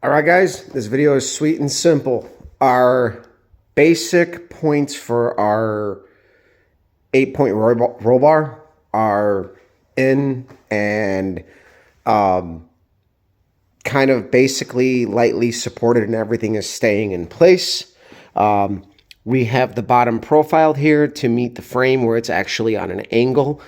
All right, guys, this video is sweet and simple. Our basic points for our 8-point roll bar are in and kind of basically lightly supported and everything is staying in place. We have the bottom profiled here to meet the frame where it's actually on an angle.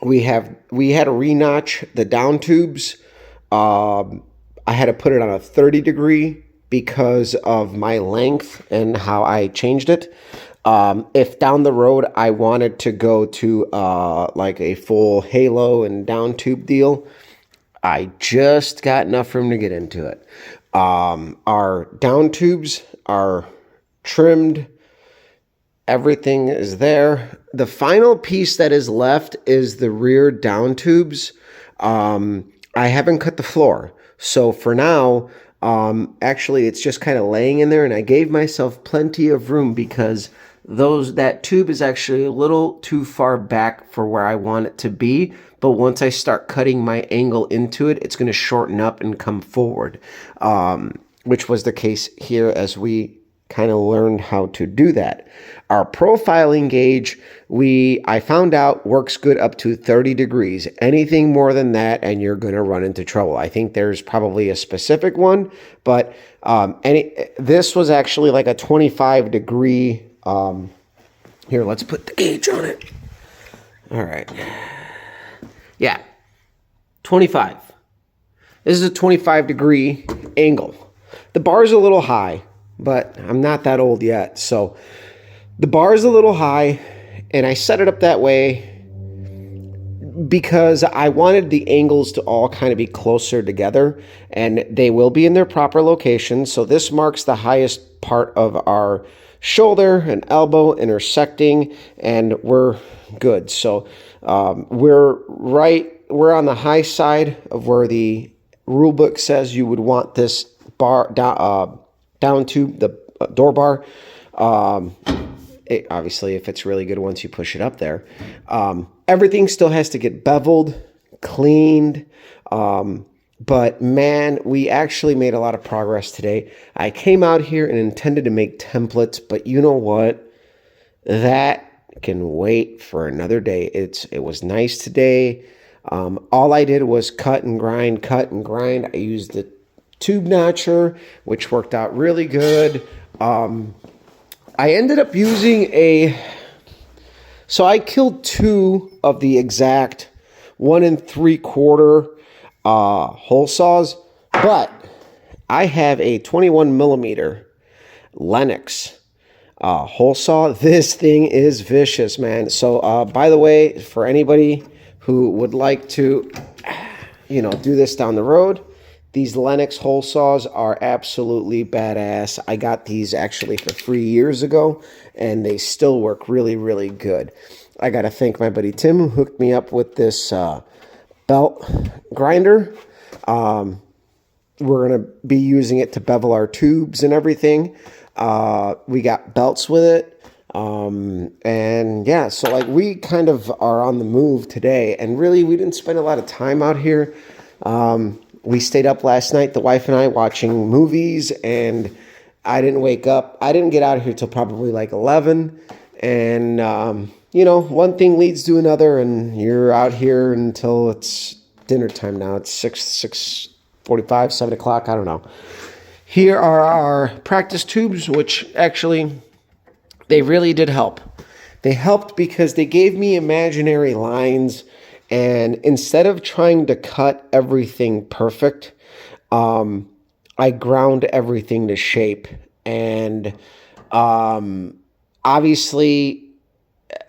We had to re-notch the down tubes. I had to put it on a 30 degree because of my length and how I changed it. If down the road I wanted to go to like a full halo and down tube deal, I just got enough room to get into it. Our down tubes are trimmed. Everything is there. The final piece that is left is the rear down tubes. I haven't cut the floor. So for now, actually it's just kind of laying in there, and I gave myself plenty of room because that tube is actually a little too far back for where I want it to be. But once I start cutting my angle into it, it's going to shorten up and come forward, which was the case here as we kind of learned how to do that. Our profiling gauge, I found out works good up to 30 degrees. Anything more than that, and you're going to run into trouble. I think there's probably a specific one, but this was actually like a 25 degree. Here, let's put the gauge on it. All right. Yeah, 25. This is a 25 degree angle. The bar is a little high, but I'm not that old yet. So the bar is a little high, and I set it up that way because I wanted the angles to all kind of be closer together, and they will be in their proper location. So this marks the highest part of our shoulder and elbow intersecting, and we're good. So we're on the high side of where the rule book says you would want this bar down to the door bar. Obviously, if it's really good once you push it up there. Everything still has to get beveled, cleaned. But man, we actually made a lot of progress today. I came out here and intended to make templates, but you know what? That can wait for another day. It was nice today. All I did was cut and grind. I used the tube notcher, which worked out really good. I ended up using so I killed 2 of the exact 1 3/4 hole saws, but I have a 21 millimeter Lennox hole saw. This thing is vicious, man. So by the way, for anybody who would like to, do this down the road, these Lennox hole saws are absolutely badass. I got these actually for 3 years ago, and they still work really, really good. I got to thank my buddy Tim, who hooked me up with this belt grinder. We're going to be using it to bevel our tubes and everything. We got belts with it. And yeah, so like we kind of are on the move today, and really we didn't spend a lot of time out here. We stayed up last night, the wife and I, watching movies, and I didn't wake up. I didn't get out here till probably like 11. And, one thing leads to another, and you're out here until it's dinner time now. It's 6:45, 7 o'clock. I don't know. Here are our practice tubes, which actually, they really did help. They helped because they gave me imaginary lines. And instead of trying to cut everything perfect, I ground everything to shape. And obviously,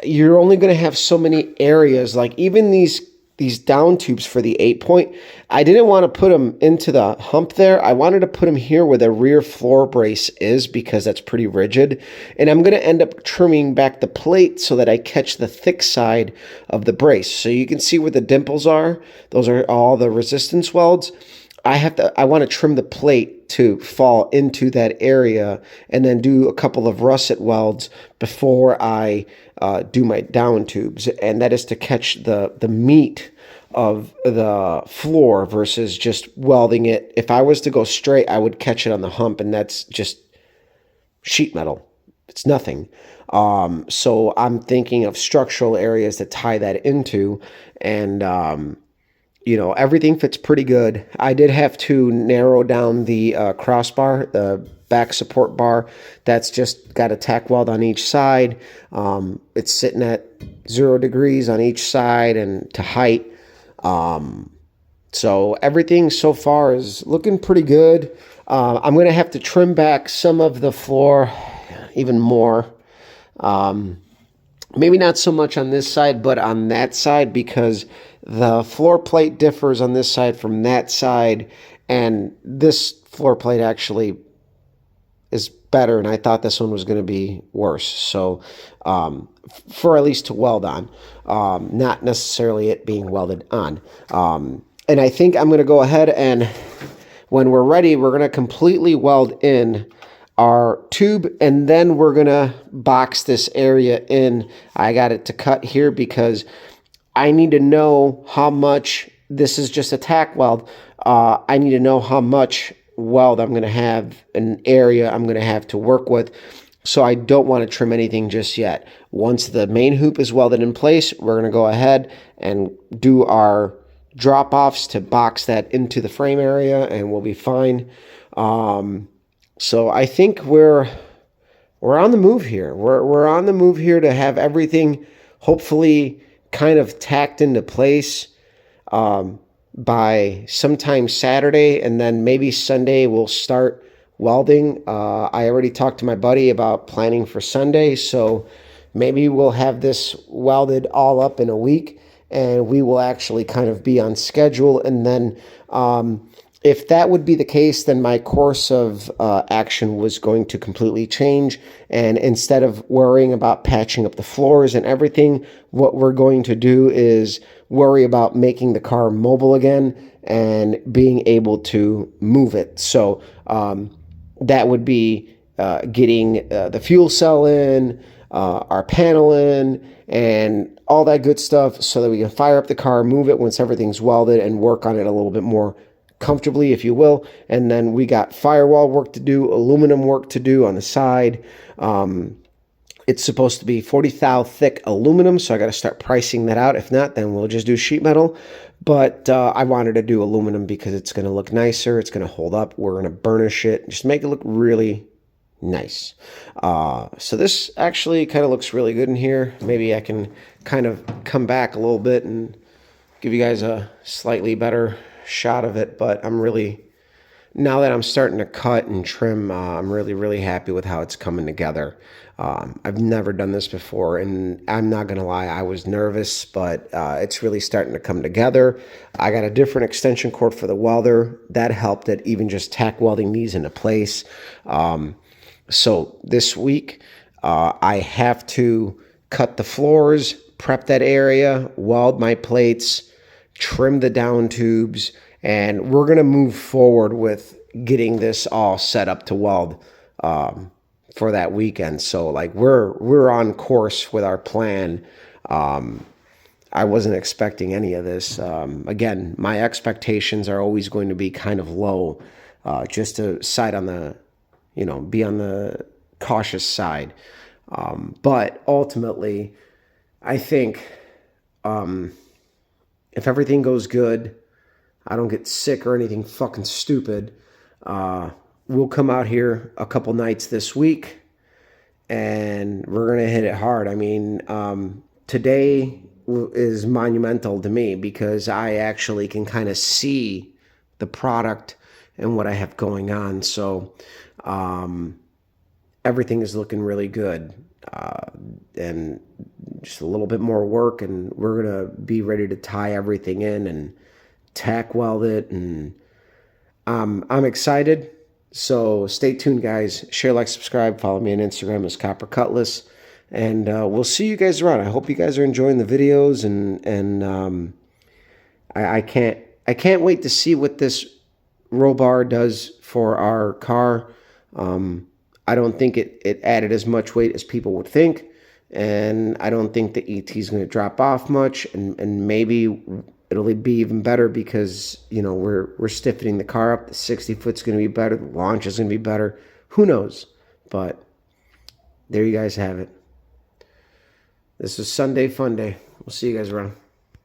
you're only going to have so many areas. Like even these down tubes for the 8-point, I didn't want to put them into the hump there. I wanted to put them here where the rear floor brace is because that's pretty rigid. And I'm going to end up trimming back the plate so that I catch the thick side of the brace. So you can see where the dimples are. Those are all the resistance welds. I want to trim the plate to fall into that area and then do a couple of russet welds before I do my down tubes. And that is to catch the meat of the floor versus just welding it. If I was to go straight, I would catch it on the hump, and that's just sheet metal. It's nothing. So I'm thinking of structural areas to tie that into, and everything fits pretty good. I did have to narrow down the crossbar, the back support bar. That's just got a tack weld on each side. It's sitting at 0 degrees on each side and to height. So everything so far is looking pretty good. I'm going to have to trim back some of the floor even more. Maybe not so much on this side, but on that side, because the floor plate differs on this side from that side, and this floor plate actually is better, and I thought this one was going to be worse. So for at least to weld on, not necessarily it being welded on. And I think I'm going to go ahead and when we're ready, we're going to completely weld in our tube, and then we're going to box this area in. I got it to cut here because I need to know how much, this is just a tack weld. I need to know how much weld I'm going to have, an area I'm going to have to work with. So I don't want to trim anything just yet. Once the main hoop is welded in place, we're going to go ahead and do our drop-offs to box that into the frame area, and we'll be fine. So I think we're on the move here. We're on the move here to have everything hopefully kind of tacked into place by sometime Saturday, and then maybe Sunday we'll start welding. I already talked to my buddy about planning for Sunday, so maybe we'll have this welded all up in a week, and we will actually kind of be on schedule. And then if that would be the case, then my course of action was going to completely change. And instead of worrying about patching up the floors and everything, what we're going to do is worry about making the car mobile again and being able to move it. So that would be getting the fuel cell in, our panel in, and all that good stuff so that we can fire up the car, move it once everything's welded, and work on it a little bit more comfortably, if you will. And then we got firewall work to do, aluminum work to do on the side. It's supposed to be 40 thou thick aluminum, so I got to start pricing that out. If not, then we'll just do sheet metal. But I wanted to do aluminum because it's going to look nicer. It's going to hold up. We're going to burnish it, just make it look really nice. So this actually kind of looks really good in here. Maybe I can kind of come back a little bit and give you guys a slightly better shot of it. But I'm really, now that I'm starting to cut and trim, I'm really happy with how it's coming together. I've never done this before, and I'm not gonna lie, I was nervous, but it's really starting to come together. I got a different extension cord for the welder. That helped it, even just tack welding these into place. So this week, I have to cut the floors, prep that area, weld my plates, trim the down tubes, and we're going to move forward with getting this all set up to weld for that weekend. So like we're on course with our plan. I wasn't expecting any of this. Again, my expectations are always going to be kind of low, just to side on the, be on the cautious side. But ultimately, I think if everything goes good, I don't get sick or anything fucking stupid, we'll come out here a couple nights this week and we're going to hit it hard. I mean, today is monumental to me because I actually can kind of see the product and what I have going on. So everything is looking really good. And just a little bit more work, and we're going to be ready to tie everything in and tack weld it. And I'm excited. So stay tuned, guys. Share, like, subscribe. Follow me on Instagram as Copper Cutlass. And we'll see you guys around. I hope you guys are enjoying the videos, and I can't wait to see what this roll bar does for our car. I don't think it added as much weight as people would think, and I don't think the ET is going to drop off much, and maybe it'll be even better because we're stiffening the car up. The 60-foot's going to be better. The launch is going to be better. Who knows? But there you guys have it. This is Sunday Fun Day. We'll see you guys around.